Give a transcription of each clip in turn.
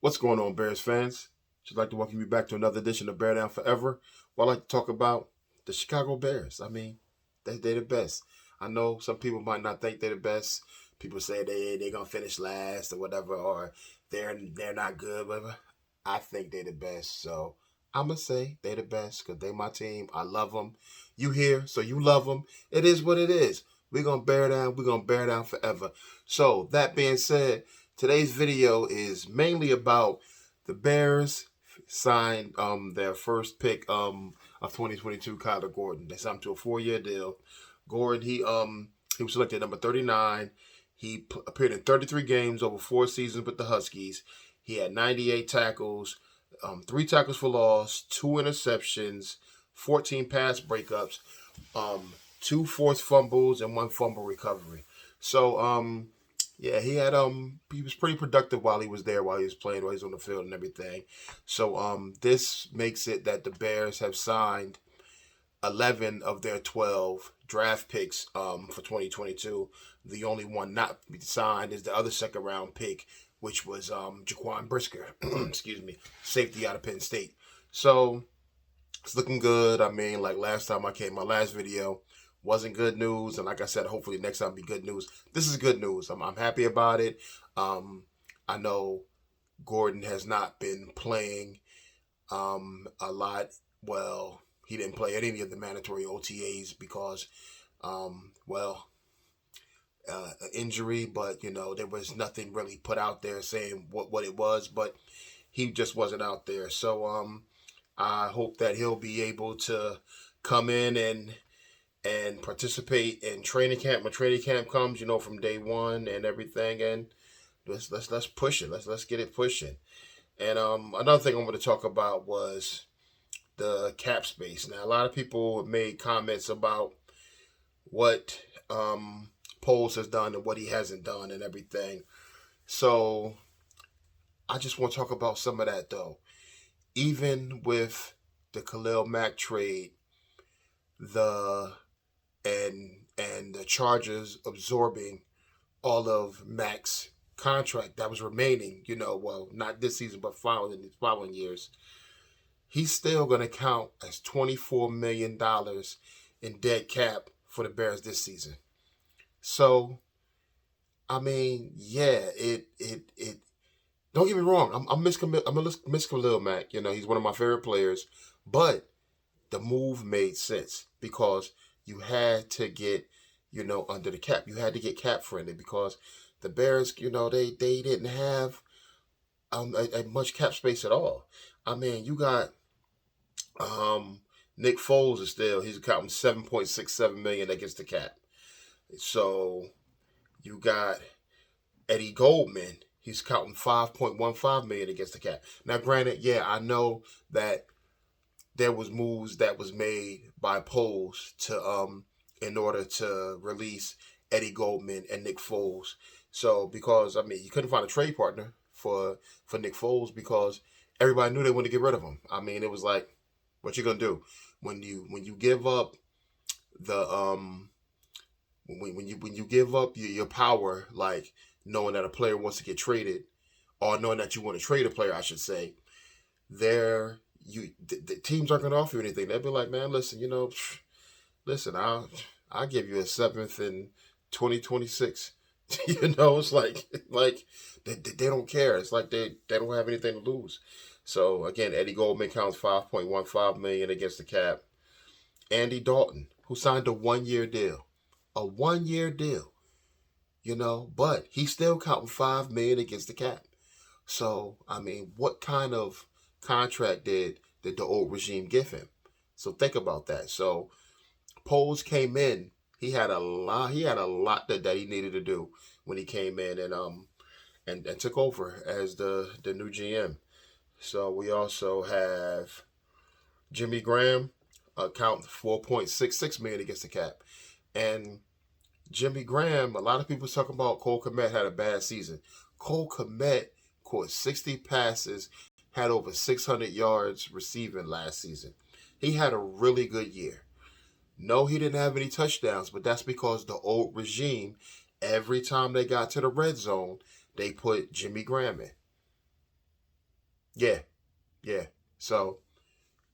What's going on, Bears fans? Just like to welcome you back to another edition of Bear Down Forever. Well, I like to talk about the Chicago Bears. I mean, they're the best. I know some people might not think they're the best. People say they're gonna finish last or whatever, or they're not good, whatever. I think they're the best, so I'm gonna say they're the best because they my team. I love them. You here, so you love them. It is what it is. We're gonna bear down. We're gonna bear down forever. So that being said, today's video is mainly about the Bears signed their first pick of 2022, Kyla Gordon. They signed him to a 4-year deal. Gordon, he was selected number 39. He appeared in 33 games over 4 seasons with the Huskies. He had 98 tackles, 3 tackles for loss, 2 interceptions, 14 pass breakups, 2 forced fumbles, and 1 fumble recovery. So yeah, he was pretty productive while he was there, while he was playing, while he was on the field and everything. So this makes it that the Bears have signed 11 of their 12 draft picks for 2022. The only one not signed is the other second round pick, which was Jaquan Brisker, excuse me, safety out of Penn State. So it's looking good. I mean, like last time my last video wasn't good news, and like I said, hopefully next time be good news. This is good news. I'm happy about it. I know Gordon has not been playing a lot. Well, he didn't play at any of the mandatory OTAs because, injury. But there was nothing really put out there saying what it was. But he just wasn't out there. So I hope that he'll be able to come in and participate in training camp when training camp comes, from day one and everything. And let's push it. Let's get it pushing. And another thing I want to talk about was the cap space. Now, a lot of people made comments about what Poles has done and what he hasn't done and everything. So I just want to talk about some of that though. Even with the Khalil Mack trade, and the Chargers absorbing all of Mack's contract that was remaining, not this season, but the following years, he's still going to count as $24 million in dead cap for the Bears this season. So, I mean, yeah, it don't get me wrong. I'm miss Khalil Mack. He's one of my favorite players, but the move made sense because you had to get, under the cap. You had to get cap friendly because the Bears, they didn't have a much cap space at all. I mean, you got Nick Foles he's counting $7.67 million against the cap. So you got Eddie Goldman. He's counting $5.15 million against the cap. Now, granted, yeah, I know that there was moves that was made by Poles to in order to release Eddie Goldman and Nick Foles. So because you couldn't find a trade partner for Nick Foles because everybody knew they wanted to get rid of him. I mean, it was like, what you gonna do when you give up the when you give up your power, like knowing that a player wants to get traded, or knowing that you want to trade a player, I should say, the teams aren't going to offer you anything. They'll be like, man, listen, I'll give you a 7th in 2026. It's like they don't care. It's like they don't have anything to lose. So again, Eddie Goldman counts $5.15 million against the cap. Andy Dalton, who signed a 1-year deal, but he's still counting $5 million against the cap. So I mean, what kind of contract did the old regime give him? So think about that. So Poles came in. He had a lot that he needed to do when he came in and took over as the new GM. So we also have Jimmy Graham, counting $4.66 million against the cap. And Jimmy Graham, a lot of people talking about Cole Kmet had a bad season. Cole Kmet caught 60 passes, had over 600 yards receiving last season. He had a really good year. No, he didn't have any touchdowns, but that's because the old regime, every time they got to the red zone, they put Jimmy Graham in. Yeah, yeah. So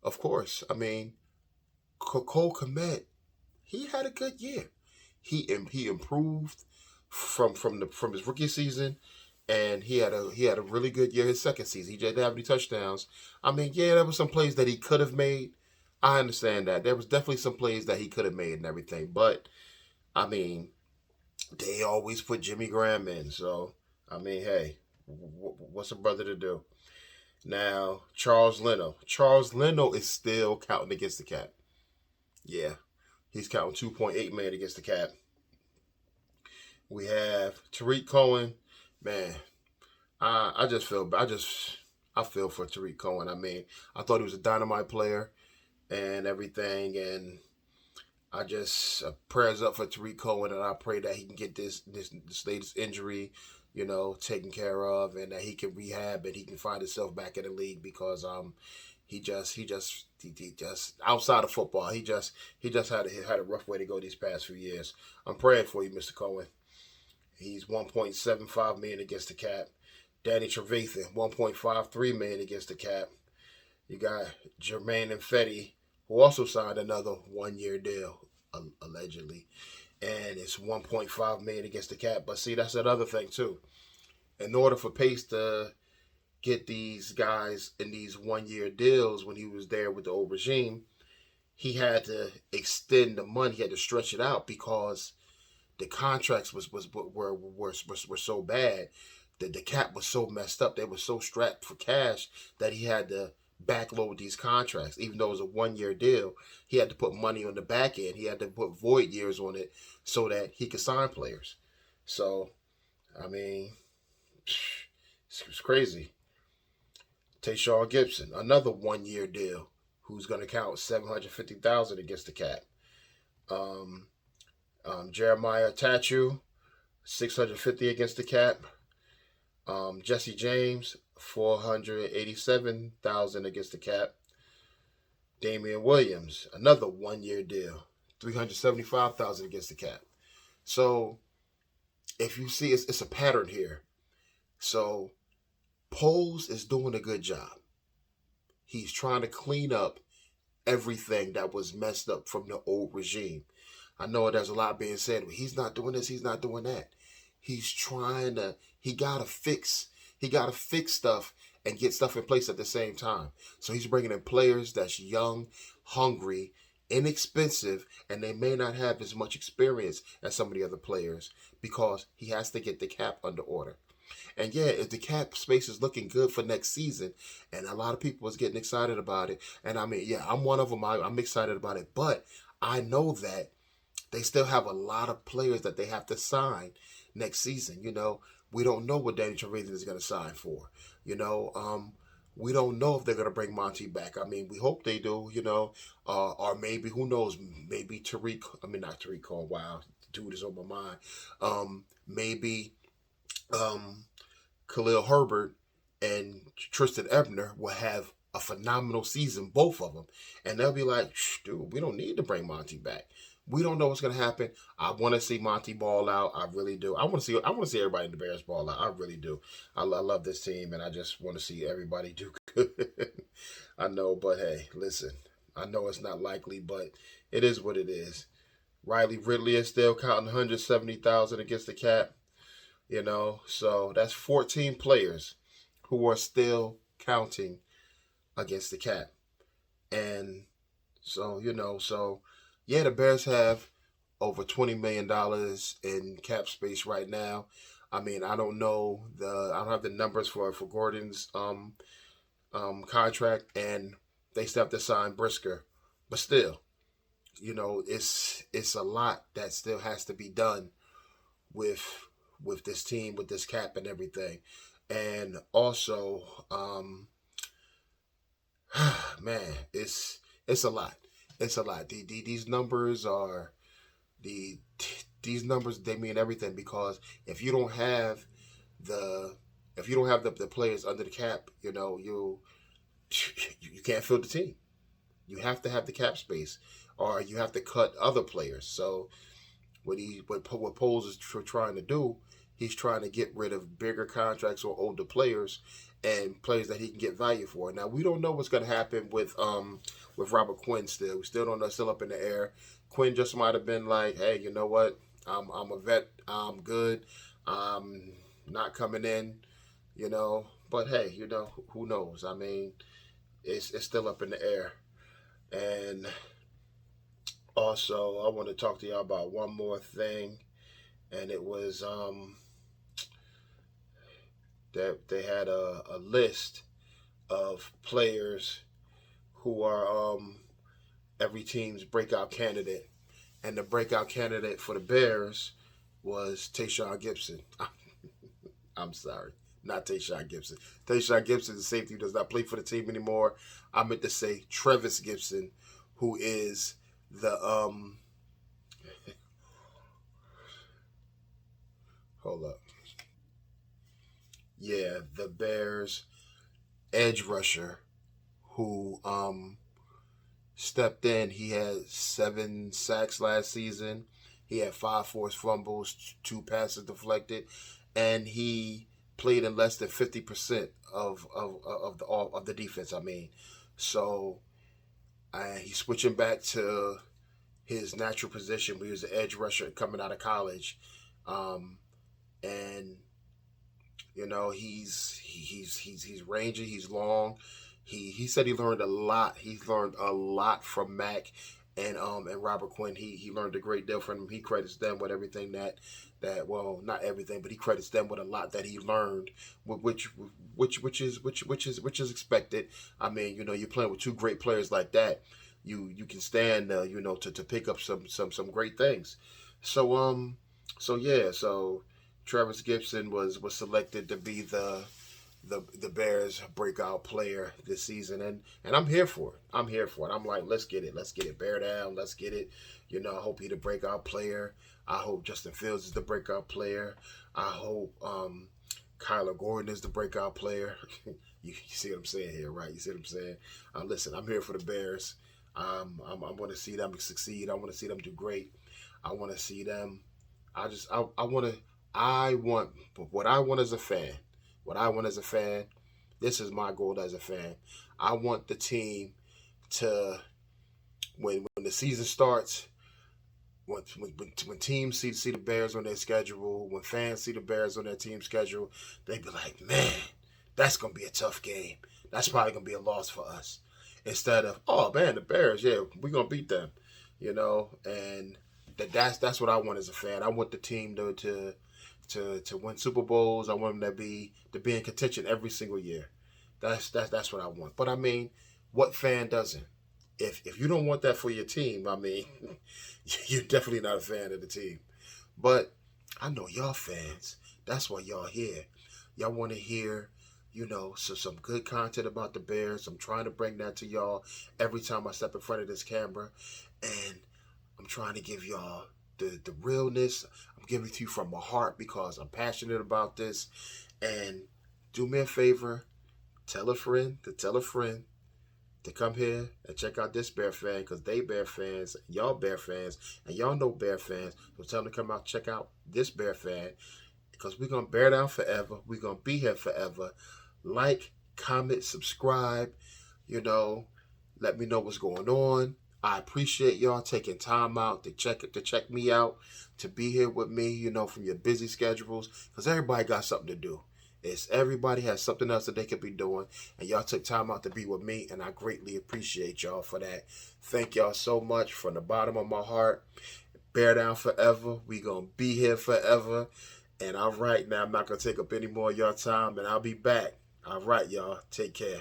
of course, I mean, Cole Kmet, he had a good year. He improved from his rookie season, and he had a really good year his second season. He didn't have any touchdowns. I mean, yeah, there were some plays that he could have made. I understand that there was definitely some plays that he could have made and everything, but I mean, they always put Jimmy Graham in. So I mean, hey, what's a brother to do? Now Charles Leno. Charles Leno is still counting against the cap. Yeah, he's counting 2.8 million against the cap. We have Tariq Cohen. Man, I feel for Tariq Cohen. I mean, I thought he was a dynamite player and everything, and I just prayers up for Tariq Cohen, and I pray that he can get this latest injury, taken care of, and that he can rehab and he can find himself back in the league because he just outside of football he just had a rough way to go these past few years. I'm praying for you, Mr. Cohen. He's 1.75 million against the cap. Danny Trevathan, 1.53 million against the cap. You got Jermaine Infetti, who also signed another 1-year deal, allegedly, and it's 1.5 million against the cap. But see, that's another thing too. In order for Pace to get these guys in these 1-year deals when he was there with the old regime, he had to extend the money. He had to stretch it out because the contracts were so bad that the cap was so messed up. They were so strapped for cash that he had to backload these contracts. Even though it was a 1-year deal, he had to put money on the back end. He had to put void years on it so that he could sign players. So, I mean, it's crazy. Tayshaun Gibson, another 1-year deal, who's going to count $750,000 against the cap. Jeremiah Tachu, $650 against the cap. Jesse James, $487,000 against the cap. Damion Williams, another 1-year deal, $375,000 against the cap. So if you see, it's a pattern here. So Poles is doing a good job. He's trying to clean up everything that was messed up from the old regime. I know there's a lot being said, but he's not doing this, he's not doing that. He gotta fix stuff and get stuff in place at the same time. So he's bringing in players that's young, hungry, inexpensive, and they may not have as much experience as some of the other players because he has to get the cap under order. And yeah, if the cap space is looking good for next season, and a lot of people was getting excited about it, and I mean, yeah, I'm one of them. I'm excited about it, but I know that they still have a lot of players that they have to sign next season. We don't know what Danny Trevathan is going to sign for. We don't know if they're going to bring Monty back. I mean, we hope they do. Or maybe, who knows? Maybe not Tariq Cohen. Wow, dude is on my mind. Maybe Khalil Herbert and Tristan Ebner will have a phenomenal season, both of them, and they'll be like, dude, we don't need to bring Monty back. We don't know what's going to happen. I want to see Monty ball out. I really do. I want to see everybody in the Bears ball out. I really do. I love this team, and I just want to see everybody do good. I know, but hey, listen. I know it's not likely, but it is what it is. Riley Ridley is still counting 170,000 against the cap. So that's 14 players who are still counting against the cap. And so, yeah, the Bears have over $20 million in cap space right now. I mean, I don't have the numbers for Gordon's contract, and they still have to sign Brisker. But still, it's a lot that still has to be done with this team, with this cap and everything. And also, man, it's a lot. It's a lot. These numbers are these numbers. They mean everything, because if you don't have the players under the cap, you can't fill the team. You have to have the cap space, or you have to cut other players. So what Poles is trying to do, he's trying to get rid of bigger contracts or older players and players that he can get value for. Now we don't know what's going to happen with Robert Quinn still. We still don't know. Still up in the air. Quinn just might have been like, hey, you know what? I'm a vet. I'm good. I'm not coming in. You know, but hey, you know, who knows? I mean, it's still up in the air. And also, I want to talk to y'all about one more thing, and it was that they had a list of players who are every team's breakout candidate, and the breakout candidate for the Bears was Tayshaun Gibson. I'm sorry, not Tayshaun Gibson. Tayshaun Gibson, the safety, does not play for the team anymore. I meant to say Travis Gibson, who is the hold up. Yeah, the Bears edge rusher who stepped in. He had 7 sacks last season. He had 5 forced fumbles, 2 passes deflected, and he played in less than 50% of the defense. I mean, so he's switching back to his natural position. Where he was an edge rusher coming out of college, and you know he's rangy. He's long. He said he learned a lot. He's learned a lot from Mac and Robert Quinn. He learned a great deal from him. He credits them with everything that well, not everything, but he credits them with a lot that he learned, which is expected. I mean, you know, you're playing with 2 great players like that. You can stand you know, to pick up some great things. So yeah, so Travis Gibson was selected to be the Bears breakout player this season, and I'm here for it. I'm here for it. I'm like, let's get it, bear down, let's get it. You know, I hope he's the breakout player. I hope Justin Fields is the breakout player. I hope Kyla Gordon is the breakout player. you see what I'm saying here, right? You see what I'm saying? Listen, I'm here for the Bears. I want to see them succeed. I want to see them do great. I want to see them. What I want as a fan. What I want as a fan, this is my goal as a fan. I want the team to, when the season starts, when teams see the Bears on their schedule, when fans see the Bears on their team schedule, they be like, man, that's going to be a tough game. That's probably going to be a loss for us. Instead of, oh, man, the Bears, yeah, we're going to beat them. You know, and that's what I want as a fan. I want the team to win Super Bowls. I want them to be in contention every single year. That's what I want. But I mean, what fan doesn't? If you don't want that for your team, I mean, you're definitely not a fan of the team. But I know y'all fans. That's why y'all here. Y'all want to hear, you know, some good content about the Bears. I'm trying to bring that to y'all every time I step in front of this camera, and I'm trying to give y'all the realness. I'm giving it to you from my heart because I'm passionate about this. And do me a favor, tell a friend to come here and check out this Bear fan, because they Bear fans, y'all Bear fans, and y'all know Bear fans. So tell them to come out, check out this Bear fan, because we're going to bear down forever. We're going to be here forever. Like, comment, subscribe, you know, let me know what's going on. I appreciate y'all taking time out to check me out, to be here with me, you know, from your busy schedules, because everybody got something to do. Everybody has something else that they could be doing, and y'all took time out to be with me, and I greatly appreciate y'all for that. Thank y'all so much from the bottom of my heart. Bear down forever. We gonna be here forever. And all right, now I'm not gonna take up any more of your time, and I'll be back. All right, y'all. Take care.